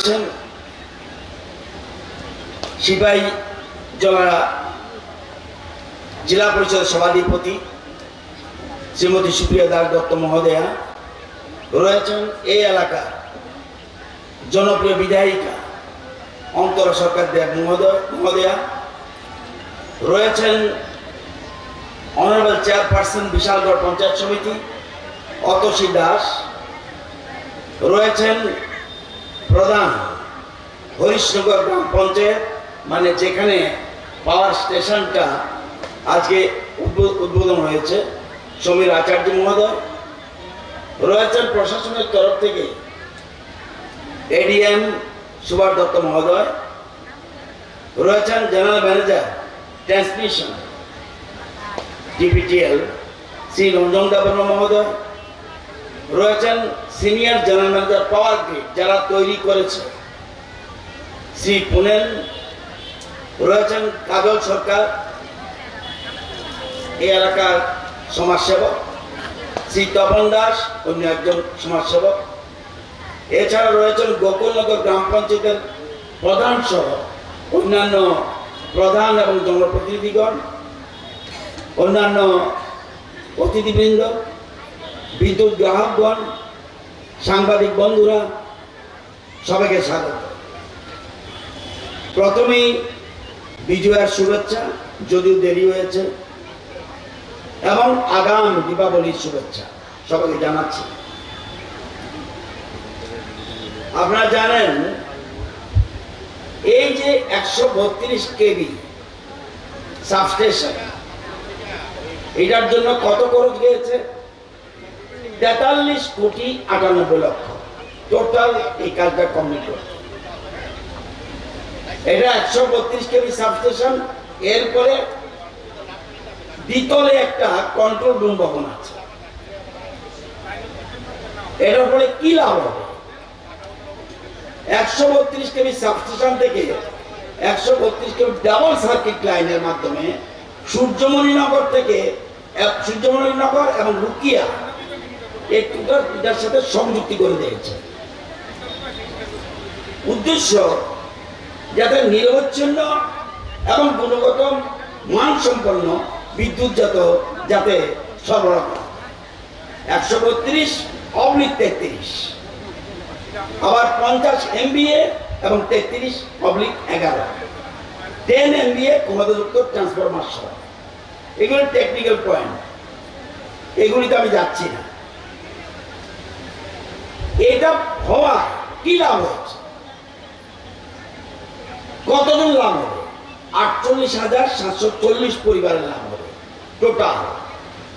রয়েছেন সিপাহী জেলা জেলা পরিষদের সভাধিপতি শ্রীমতী সুপ্রিয়া দাস দত্ত মহোদয়া, রয়েছেন এই এলাকার জনপ্রিয় বিধায়িকা অন্তরা সরকার দেব মহোদয়া, রয়েছেন অনারেবল চেয়ারপারসন বিশালগড় পঞ্চায়েত সমিতি অতসী দাস, রয়েছেন প্রধান হরিশনগর গ্রাম পঞ্চায়েত, মানে যেখানে পাওয়ার স্টেশনটা আজকে উদ্বোধন হয়েছে, সমীর আচার্য মহোদয়, রয়েছেন প্রশাসনের তরফ থেকে এডিএম সুভাষ দত্ত মহোদয়, রয়েছেন general manager transmission DPTL Shri Ranjan Debbarma মহোদয়, রয়েছেন senior general manager power grid যারা তৈরি করেছে শ্রী পুনেন, রয়েছেন কাজল সরকার এই এলাকার সমাজসেবক, শ্রী তপন দাস অন্য একজন সমাজসেবক, এছাড়া রয়েছেন গোকুলনগর গ্রাম পঞ্চায়েতের প্রধান সহ অন্যান্য প্রধান এবং জনপ্রতিনিধিগণ, অন্যান্য অতিথিবৃন্দ, বিদ্যুৎ গ্রাহকগণ, সাংবাদিক বন্ধুরা, সবাইকে স্বাগত। প্রথমেই বিজয়ার শুভেচ্ছা, যদিও দেরি হয়েছে, এবং আগাম দীপাবলির শুভেচ্ছা সবাইকে জানাচ্ছি। আপনারা জানেন এই যে 132 কেভি সাবস্টেশন, এটার জন্য কত খরচ গিয়েছে? 43 কোটি 98 লক্ষ টোটাল এই কাজটা কমপ্লিট করছে। এটা 132 কেভি সাবস্টেশন, এরপরে দ্বিতলে একটা কন্ট্রোল রুম ভবন আছে। এটার ফলে কি লাভ হবে? 132 কেভি সাবস্টেশন থেকে 132 কেভি ডাবল সার্কিট লাইনের মাধ্যমে সূর্যমণিনগর থেকে সূর্যমণিনগর এবং রুকিয়া এটার সাথে সংযুক্তি করে দিয়েছে। উদ্দেশ্য যাতে নিরবচ্ছিন্ন এবং গুণগত মানসম্পন্ন বিদ্যুৎ যাতে সরবরাহ করে। 132/33, আবার 50 MVA এবং 33/11, 10 MVA ক্ষমতাযুক্ত ট্রান্সফরমার সহ। এগুলো টেকনিক্যাল পয়েন্ট, এগুলিতে আমি যাচ্ছি না। এটা হওয়া কি লাভ হচ্ছে? কতজন লাভ হবে? 48,740 পরিবারের লাভ হবে টোটাল।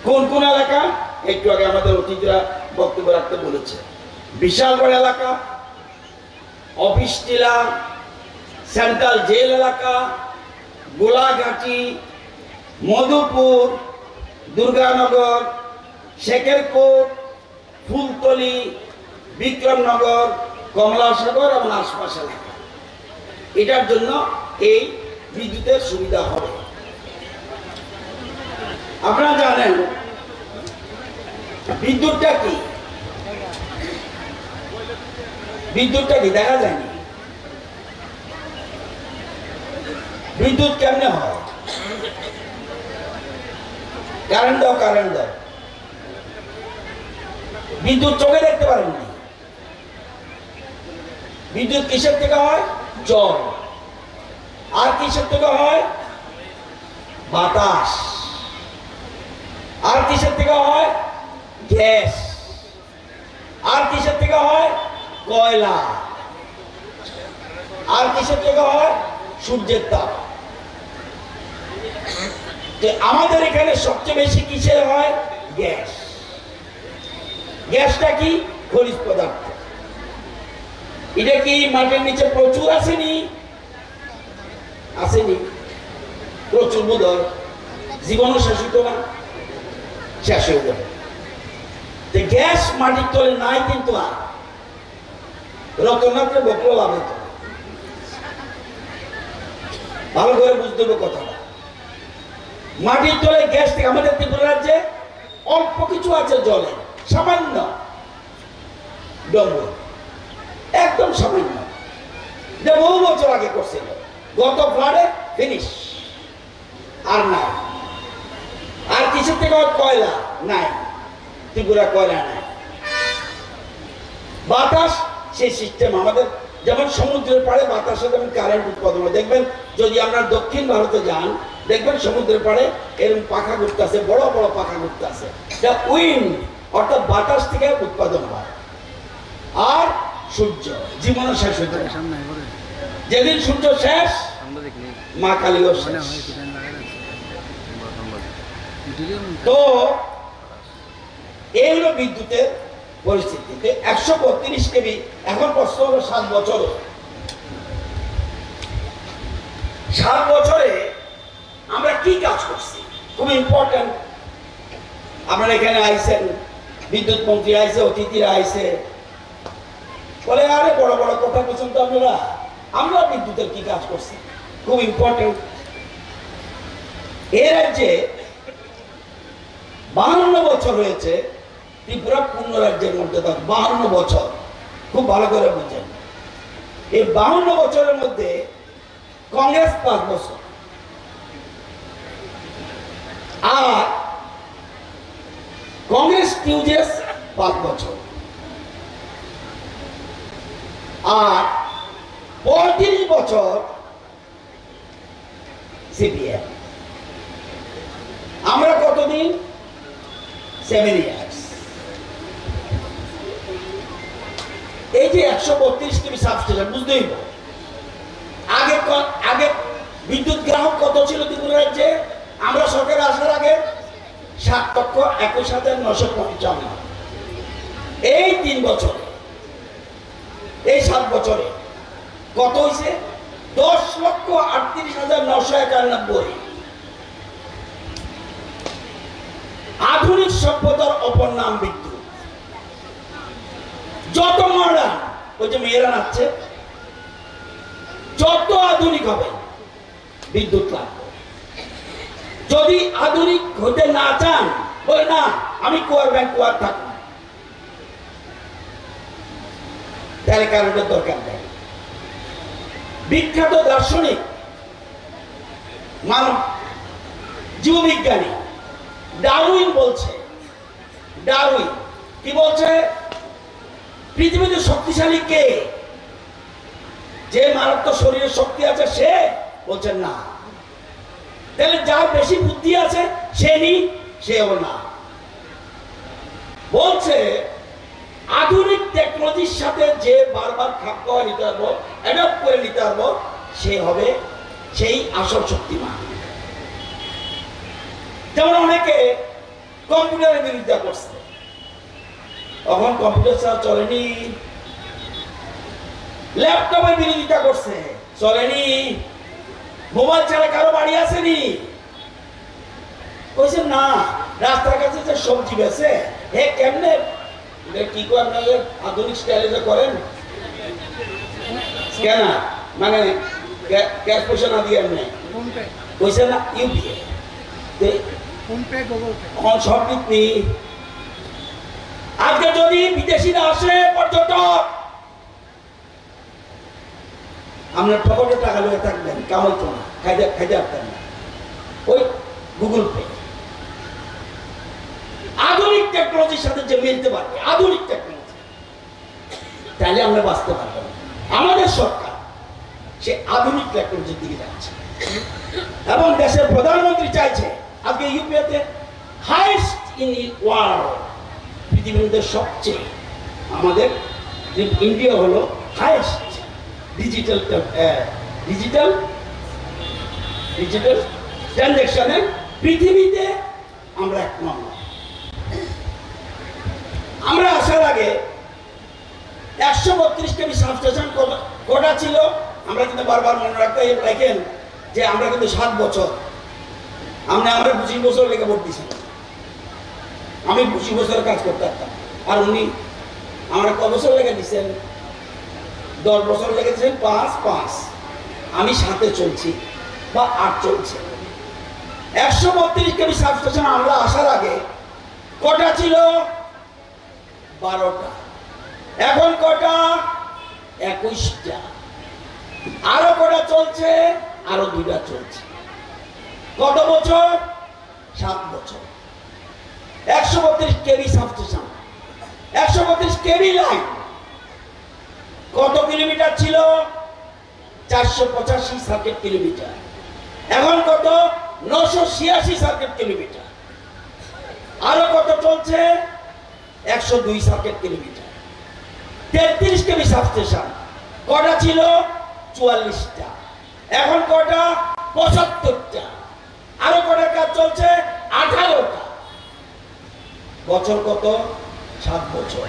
কোন কোন এলাকা? একটু আগে আমাদের অতিথিরা বক্তব্য রাখতে বলেছে। বিশালগড় এলাকা, অফিস টিলা, সেন্ট্রাল জেল এলাকা, গোলাঘাটি, মধুপুর, দুর্গানগর, শেখেরকোট, ফুলতলি, বিক্রমনগর, কমলাসাগর এবং আশপাশ এলাকা। এটার জন্য এই বিদ্যুতের সুবিধা হবে। আপনারা জানেন বিদ্যুৎটা কি? বিদ্যুৎটা কি দেখা যায়নি। বিদ্যুৎ কেমনে হয়? কারেন্ট দাও, কারেন্ট দাও। বিদ্যুৎ চোখে দেখতে পারেন না। বিদ্যুৎ কিসের থেকে হয়? জল। আর কিসের থেকে হয়? বাতাস। আর কিসের থেকে হয়? গ্যাস। আর কিসের থেকে হয়? কয়লা। আর কিসের থেকে হয়? সূর্যের তাপ। আমাদের এখানে সবচেয়ে বেশি কিসের হয়? গ্যাস। গ্যাসটা কি? খনিজ পদার্থ। এটা কি মাটির নিচে প্রচুর আসেনি? আসেনি, প্রচুর বোধহয়। জীবনও শাসিত না, শেষ হয়ে যাবে। গ্যাস মাটির তলে নাই, কিন্তু আর রতনাত্রে বকল লাভে তো। ভালো করে বুঝতে হবে কথাটা। মাটির তলে গ্যাস থেকে আমাদের ত্রিপুরা রাজ্যে অল্প কিছু আছে জলে, সামান্য ডঙ্গল, একদম সামান্য। যে বহু বছর আগে করছিল, গত ফ্লাডে ফিনিশ। আর নাই, আর কিছু থেকে কয়লা নাই, ত্রিপুরা কয়লা নাই। বাতাস সেই সিস্টেম আমাদের, যেমন সমুদ্রের পাড়ে বাতাসে যেমন কারেন্ট উৎপাদন হয়, দেখবেন যদি আপনার দক্ষিণ ভারতে যান দেখবেন সমুদ্রের পাড়ে এরকম পাখা ঘুরতে আছে, বড় বড় পাখা ঘুরতে আছে, যা উইন্ড অর্থাৎ বাতাস থেকে উৎপাদন হয়। আর সূর্য জীবনের শেষ হয়ে যায়, যেদিন সূর্য শেষ মা কালীও শেষ। তো এই হলো বিদ্যুতের পরিস্থিতি। 132 কেবি। এখন প্রশ্ন হলো 7 বছরে, 7 বছরে আমরা কি কাজ করছি, খুব ইম্পর্টেন্ট। আপনারা এখানে আইসেন, বিদ্যুৎ মন্ত্রী আইসে, অতিথিরা আইসে, বলে আরে বড় বড় কথা বলছেন তো আপনারা, আমরা বিদ্যুতের কি কাজ করছি, খুব ইম্পর্টেন্ট। এ রাজ্যে 52 বছর হয়েছে, ত্রিপুরা পূর্ণ রাজ্যের মধ্যে 52 বছর, খুব ভালো করে বুঝেন। এই 52 বছরের মধ্যে কংগ্রেস 5 বছর, আর কংগ্রেস টিউজেস 5 বছর, আর 35 বছর সিপিএম। আমরা কতদিন? 7 ইয়ার্স। এই যে 132 কেবি সাবস্টেশন, বুঝতেই পারো আগে আগে বিদ্যুৎ গ্রাহক কত ছিল ত্রিপুরা রাজ্যে? আমরা সরকারে আসার আগে 7,21,955। এই 3 বছরে, এই 7 বছরে কত হয়েছে? 10,38,991। আধুনিক সভ্যতার অপর নাম বিদ্যুৎ। যত মডার্ন, ওই যে মেয়েরা নাচছে, যত আধুনিক হবে বিদ্যুৎ লাগবে। যদি আধুনিক হতে না চান, বলে না আমি কুয়ার ব্যাংক কুয়ার থাকবো, তাহলে কারেন্টের দরকার নেই। বিখ্যাত দার্শনিক, মানব জীববিজ্ঞানী ডারউইন বলছে, ডারউইন কি বলছে? পৃথিবীতে শক্তিশালী কে? যে মারাত্মক শরীরের শক্তি আছে সে? বলছেন না। তাহলে যার বেশি বুদ্ধি আছে সে নি, সেও না। বলছে আধুনিক টেকনোলজির সাথে যে বারবার খাপ খাওয়া নিতে পারবো, অ্যাডপ্ট করে নিতে পারবো, সে হবে সেই আসল শক্তিমান। যেমন অনেকে কম্পিউটারের বিরোধিতা করছে, তখন কম্পিউটার ছাড়া চলেনি। ল্যাপটপের বিরোধিতা করছে, চলেনি। মোবাইল ছাড়া কারো বাড়ি আসেনি। কইছে না, রাস্তার কাছে যে সবজি বেছে, হে কেমনে কি করে আপনাদের আধুনিক স্টাইলে করেন? স্ক্যানার, মানে ক্যাশ পয়সা না দিয়ে এমনি কইছে না, ইউপিআই সব দিক। আজকে যদি বিদেশিরা আসে পর্যটক, আপনার পকেটে টাকা লয়ে থাকবেন, কামাইতো না, খাইতে পারতেন না, ওই গুগল পে। আধুনিক টেকনোলজির সাথে যে মিলতে পারবে, আধুনিক টেকনোলজি, তাহলে আমরা বাঁচতে পারবো না। আমাদের সরকার সে আধুনিক টেকনোলজির দিকে যাচ্ছে, এবং দেশের প্রধানমন্ত্রী চাইছে আজকে ইউপিআইতে হাইয়েস্ট ইন ওয়ার্ল্ড, পৃথিবীর মধ্যে সবচেয়ে আমাদের ইন্ডিয়া হলো হাইয়েস্ট ডিজিটাল ট্রানজাকশনে পৃথিবীতে আমরা 1 নম্বর। আমরা আসার আগে 132 কেবি সাবস্টেশন কটা ছিল? আমরা কিন্তু বারবার মনে রাখতে রাখেন যে আমরা কিন্তু 7 বছর, আমরা 25 বছর লেগে ভোট দিয়েছিলাম। আমি 25 বছরের কাজ করতে পারতাম, আর উনি আমরা কত বছর লেগে দিচ্ছেন? 10 বছর লেগে দিচ্ছেন, 5 আমি 7-এ চলছি বা 8 চলছে। 132 কেবি সাবস্টেশন আমরা আসার আগে কটা ছিল? 12টা। এখন কটা? 21টা। আরো কটা চলছে, আরো 2টা চলছে। কত বছর? 7 বছর। 132 কেভি সাবস্টেশন, 132 কেভি লাইন। কত কিলোমিটার ছিল? 485 সার্কিট কিলোমিটার। এখন কত? 986 সার্কিট কিলোমিটার। আরো কত চলছে? 102 সার্কিট কিলোমিটার। 33 KV substation. কটা ছিল? 44টা। এখন কটা? 75টা। আরো কটা কাজ চলছে? 18টা। বছর কত? 7 বছর।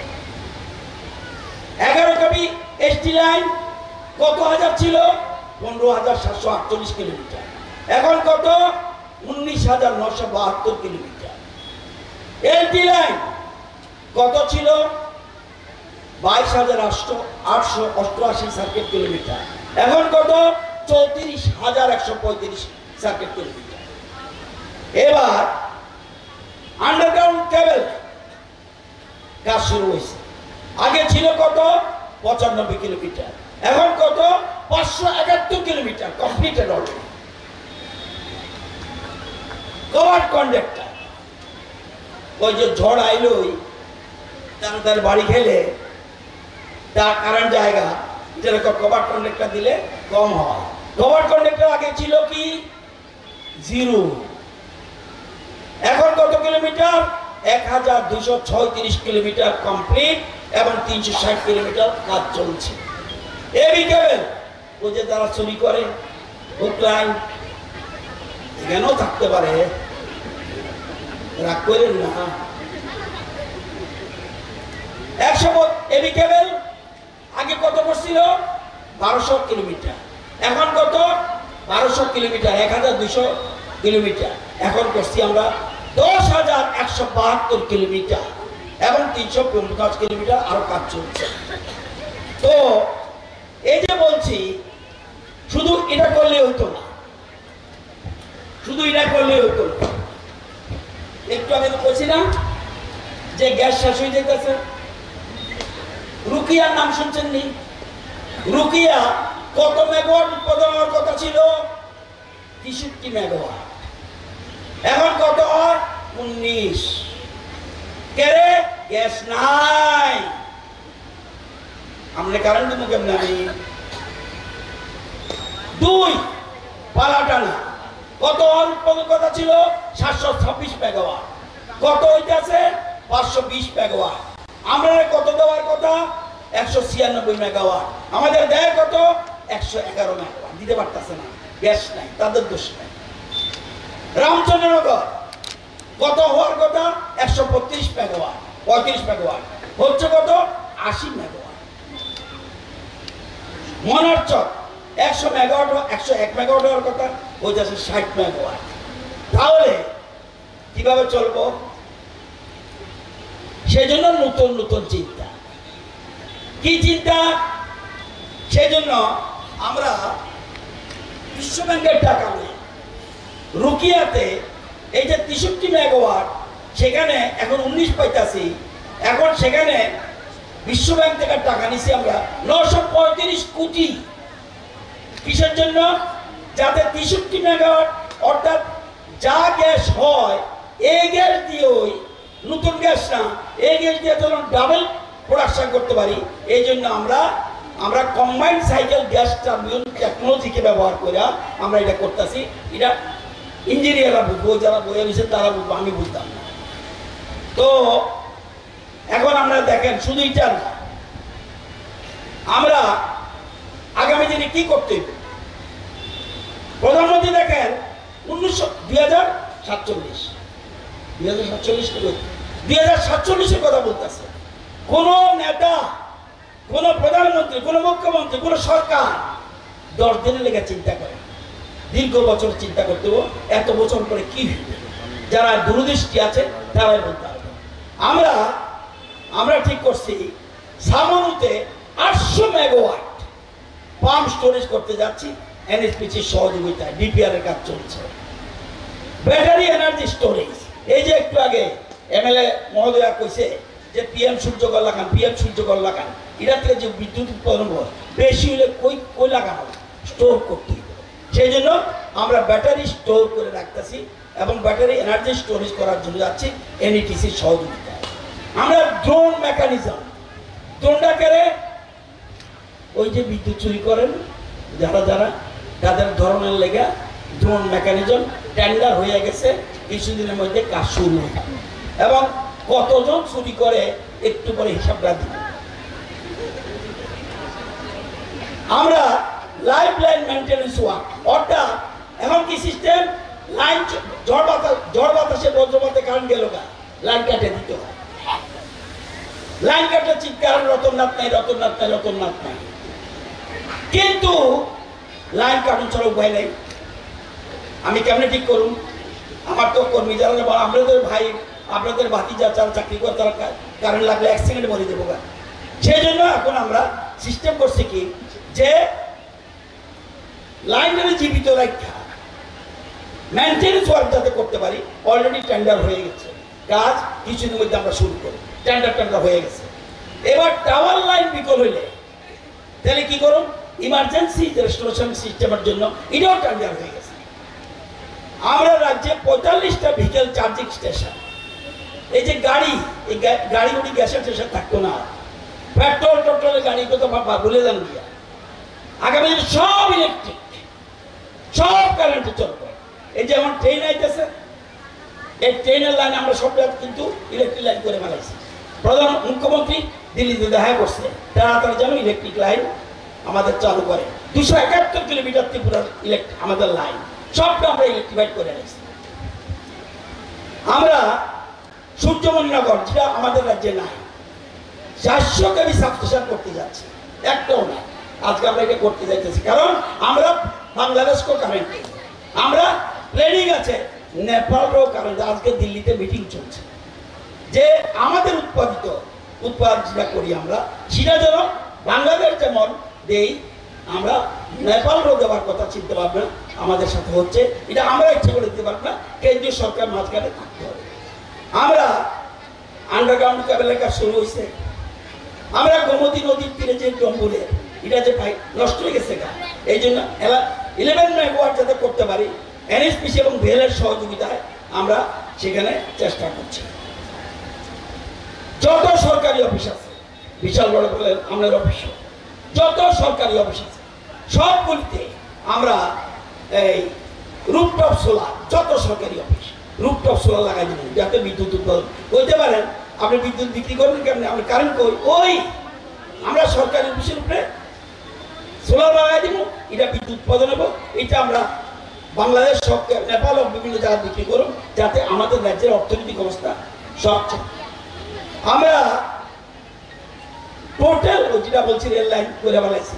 11 কেভি এসটি লাইন কত হাজার ছিল? 15,748 কিলোমিটার। এখন কত? 19,972 কিলোমিটার। এলটি লাইন কত ছিল? 22,888 সার্কিট কিলোমিটার। এখন কত? 34,135 সার্কিট কিলোমিটার। এবার আন্ডারগ্রাউন্ড কেবল কাজ শুরু হয়েছে। আগে ছিল কত? 95 কিলোমিটার। এখন কত? 571 kilometre completed already. Cover conductor, ওই যে ঝড় আইলই তার বাড়ি খেলে তার কারণ জায়গা যেরকম কভার কন্ডাক্টর দিলে কম হয়। কভার কন্ডাক্টর আগে ছিল কি? 0। এখন কত কিলোমিটার? 1236 কিলোমিটার কমপ্লিট এবং 360 কিলোমিটার কাজ চলছে। এবি কেবল, ও যে তারা চুরি করে হুক লাইন, এখানেও থাকতে পারে, রাগ করেন না। 100 এবি কেবল আগে কত করছিল? 1200 কিলোমিটার। এখন কত? 1200 কিলোমিটার, 1200 কিলোমিটার। এখন করছি আমরা 10,172 কিলোমিটার এবং 350 কিলোমিটার আরো কাজ চলছে। তো এই যে বলছি, শুধু এটা করলে হতো না, শুধু এটা করলে হতো না। একটু আগে বলছি না যে গ্যাস শেষ হয়ে যেতেছে। রুকিয়ার নাম শুনছেন নি? রুকিয়া কত মেগাওয়াট উৎপাদন হওয়ার কথা ছিল? 63 মেগাওয়াট। এখন কত হয়? 19। কেরে? গ্যাস নাই। আমরা কারেন্ট দিব কেমন? 2 পালাটানা কত উৎপাদন কথা ছিল? 726 মেগাওয়াট। কত হইতেছে? 520 মেগাওয়াট। আমরা কত দেওয়ার কথা? 196 মেগাওয়াট। আমাদের দেয় কত? 111 মেগাওয়াট। দিতে পারতেছে না, গ্যাস নাই, তাদের দোষ নাই। রামচন্দ্রনগর কত হওয়ার কথা? 132 মেগাওয়াট, 35 মেগাওয়াট। হচ্ছে কত? 80 মেগাওয়াট। মনারচক 100 মেগাওয়াট, 101 মেগাওয়াট হওয়ার কথা, হইতেছে 60 মেগাওয়াট। তাহলে কিভাবে চলবো? সেজন্য নতুন নতুন চিন্তা। কি চিন্তা? সেজন্য আমরা বিশ্ব ব্যাংকের টাকা নেই। রুকিয়াতে এই যে 63 মেগাওয়াট, সেখানে এখন 19 পাইতাছি। এখন সেখানে বিশ্ব ব্যাংক থেকে টাকা নিছি আমরা 935 কোটি। কিসের জন্য? যাতে 63 মেগাওয়াট অর্থাৎ যা গ্যাস হয় এই গ্যাস দিয়ে, ওই নতুন গ্যাস না, এই গ্যাস দিয়ে যখন ডাবল প্রোডাকশন করতে পারি, এই জন্য আমরা কম্বাইন্ড সাইকেল গ্যাস টারবাইন টেকনোলজিকে ব্যবহার করে আমরা এটা করতেছি। এটা ইঞ্জিনিয়াররা বুঝবো, যারা বইয়ে নিয়েছেন তারা বুঝবো, আমি বুঝতাম না। তো এখন আমরা দেখেন, শুধু এটা না, আমরা আগামী দিনে কি করতে হবে? প্রধানমন্ত্রী দেখেন 2047 কথা বলতেছে। কোন নেতা, কোন প্রধানমন্ত্রী, কোন মুখ্যমন্ত্রী, কোন সরকার 10 দিনের লেগে চিন্তা করে, দীর্ঘ বছর চিন্তা করতে হবে এত বছর পরে কি হবে। যারা দূরদৃষ্টি আছে তারাই বলতে হবে। আমরা ঠিক করছি সামনুতে 800 মেগাওয়াট পাম্প স্টোরেজ করতে যাচ্ছি। এনএসপিসির সহযোগিতায় ডিপিআর এর কাজ চলছে। ব্যাটারি এনার্জি স্টোরেজ, এই যে একটু আগে এমএলএ মহোদয়া কইছে যে পিএম সূর্যকর লাগান, পিএম সূর্যকর লাগান, এটা থেকে যে বিদ্যুৎ উৎপাদন হয় বেশি হলে কই লাগানো, স্টোর করতে হবে। সেই জন্য আমরা ব্যাটারি স্টোর করে রাখতেছি এবং ব্যাটারি এনার্জি স্টোরেজ করার জন্য যাচ্ছি এনইটিসির সহযোগিতায়। আমরা ড্রোন মেকানিজম, ড্রোনটা করে ওই যে বিদ্যুৎ চুরি করেন যারা যারা তাদের ধরনের লেগে ড্রোন মেকানিজম টেন্ডার হয়ে গেছে, কিছুদিনের মধ্যে কাজ শুরু হবে এবং কতজন চুরি করে একটু পরে হিসাবটা দিব। আমরা লাইফ লাইন মেনটেন্যান্স ওয়ার্ক, অর্থাৎ এখন কি সিস্টেম, লাইন ঝড় বাতাসে বজ্রপাতে কারেন্ট গেল না, লাইন কাটে দিতে হয়। লাইন কাটে চিৎকার রতননাথ নাই, রতননাথ নাই, রতননাথ নাই, কিন্তু লাইন কাটুন ছাড়া উপায় নেই। আমি কেমনে ঠিক করুন? আমার তো কর্মী যারা আপনাদের ভাই, আপনাদের ভাতি যা চাকরি করে তারা কারেন্ট লাগলে 1 সেকেন্ডে মরে দেবো। সেই জন্য এখন আমরা সিস্টেম করছি কি, যে লাইনের জীবিত রাখা মেনটেন্যান্স ওয়ার্ক যাতে করতে পারি, অলরেডি টেন্ডার হয়ে গেছে, কাজ কিছুদিনের মধ্যে আমরা শুরু করি, টেন্ডার হয়ে গেছে। এবার টাওয়ার লাইন বিকল হইলে তাহলে কি করুন, ইমার্জেন্সি রেস্টোরেশন সিস্টেমের জন্য এটাও টেন্ডার হয়ে গেছে। আমরা রাজ্যে 45টা ভেহিকেল চার্জিং স্টেশন, এই যে গাড়িগুলি গ্যাসের স্টেশন থাকতো না, পেট্রোল টোট্রোলের গাড়ি তো ভুলে যান গিয়া, আগামী দিনে সব ইলেকট্রিক, সব কারেন্টে চলবে। এই যে আমার ট্রেন আইতেছে, এই ট্রেনের লাইন আমরা সব কিন্তু ইলেকট্রিক লাইন করে ফেলাইছি। প্রধান মুখ্যমন্ত্রী দিল্লিতে দেখা করছে, তাড়াতাড়ি যেন ইলেকট্রিক লাইন আমাদের চালু করে। 271 কিলোমিটার ত্রিপুরার আমাদের লাইন সবটা আমরা ইলেকট্রিফাইড করে নিয়েছি। আমরা সূর্যমণিনগর, যেটা আমাদের রাজ্যে নাই, 400 কেবি সাবস্টেশন করতে যাচ্ছি, একটাও না। আজকে আমরা এটা করতে যাইতেছি কারণ আমরা বাংলাদেশকেও কারেন্ট, আমরা প্ল্যানিং আছে নেপালও কারেন্ট। আজকে দিল্লিতে মিটিং চলছে যে আমাদের উৎপাদন যেটা করি আমরা, সেটা যেন বাংলাদেশ যেমন দেই, আমরা নেপালও দেওয়ার কথা চিন্তা ভাবনা আমাদের সাথে হচ্ছে। এটা আমরা ইচ্ছা করে দিতে পারবো না, কেন্দ্রীয় সরকার মাঝখানে থাকতে হবে। আমরা আন্ডারগ্রাউন্ড কেবলের কাজ শুরু হয়েছে। আমরা গোমতী নদীর তীরে যে ডম্বুরে এটা যে পাই নষ্ট হয়ে গেছে, এই জন্য 11 মেগাওয়াট যাতে করতে পারি, এনএসপিসি এবং ভেলের সহযোগিতায় আমরা সেখানে চেষ্টা করছি। যত সরকারি অফিস আছে, বিশাল বড় বলেন আমাদের অফিস, যত সরকারি অফিস আছে সবগুলিতে আমরা এই রুফটপ সোলার, যত সরকারি অফিস রুফটপ সোলার লাগাই দেবেন, যাতে বিদ্যুৎ উৎপাদন করতে পারেন। আপনি বিদ্যুৎ বিক্রি করবেন কেমন, আপনি কারেন্ট কই, ওই আমরা সরকারি অফিসের উপরে সোলার লাগাই দিব, এটা বিদ্যুৎ উৎপাদন হবে। এটা আমরা বাংলাদেশ সরকার, নেপাল ও বিভিন্ন জায়গায় বিক্রি করুন, যাতে আমাদের রাজ্যের অর্থনৈতিক অবস্থা সচ্ছল। আমরা টোটাল যেটা বলছি রেল লাইন করে বেলাইছি,